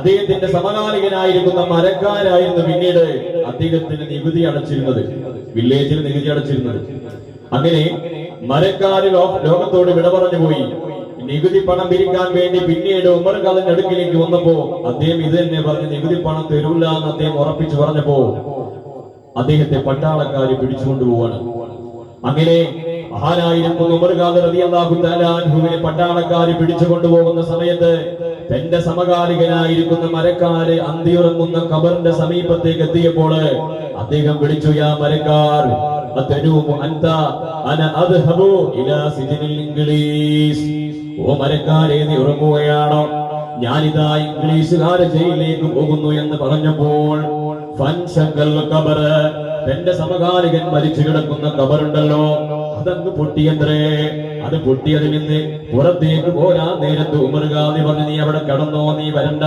അദ്ദേഹത്തിന്റെ സമകാലികനായിരിക്കുന്ന മരക്കാരായിരുന്നു പിന്നീട് അദ്ദേഹത്തിന് നികുതി അടച്ചിരുന്നത്, വില്ലേജിൽ നികുതി അടച്ചിരുന്നത്. അങ്ങനെ മരക്കാര് ലോകത്തോട് വിട പറഞ്ഞു പോയി. നികുതി പണം പിരിക്കാൻ വേണ്ടി പിന്നീട് ഉമർ ഖാന്റെ അടുക്കിലേക്ക് വന്നപ്പോ അദ്ദേഹം ഇത് തന്നെ പറഞ്ഞ് നികുതി പണം തരൂല്ല എന്ന് അദ്ദേഹം ഉറപ്പിച്ചു പറഞ്ഞപ്പോ അദ്ദേഹത്തെ പട്ടാളക്കാര് പിടിച്ചുകൊണ്ടുപോവാണ്. അങ്ങനെ മഹാനായിരിക്കുന്ന ഉമർ ഖാൻ റളിയല്ലാഹു തആല അൻഹുവിനെ പട്ടാളക്കാര് പിടിച്ചുകൊണ്ടുപോകുന്ന സമയത്ത് തന്റെ സമകാലികനായിരിക്കുന്ന മരക്കാര് അന്തിയുറങ്ങുന്ന ഖബറിന്റെ സമീപത്തേക്ക് എത്തിയപ്പോൾ അദ്ദേഹം വിളിച്ചു, യാ മരക്കാർ അതനൂമു അൻത അന അദ്ഹബു ഇലാ സിജ്നിൽ ഇംഗ്ലീസ്. ഓ മരക്കാരെ, നീ ഉറങ്ങുകയാണോ? ഞാനിതാ ഇംഗ്ലീഷുകാരെ ജയിലിലേക്ക് പോകുന്നു എന്ന് പറഞ്ഞപ്പോൾ തന്റെ സമകാലികൻ മരിച്ചു കിടക്കുന്ന ഖബറുണ്ടല്ലോ, അതങ്ങ് പൊട്ടിയത്രേ. അത് പൊട്ടിയതിൽ നിന്ന് പുറത്തേക്ക് പോരാൻ നേരത്ത് ഉമർ ഖാൻ പറഞ്ഞു, നീ അവിടെ കടന്നോ, നീ വരണ്ട.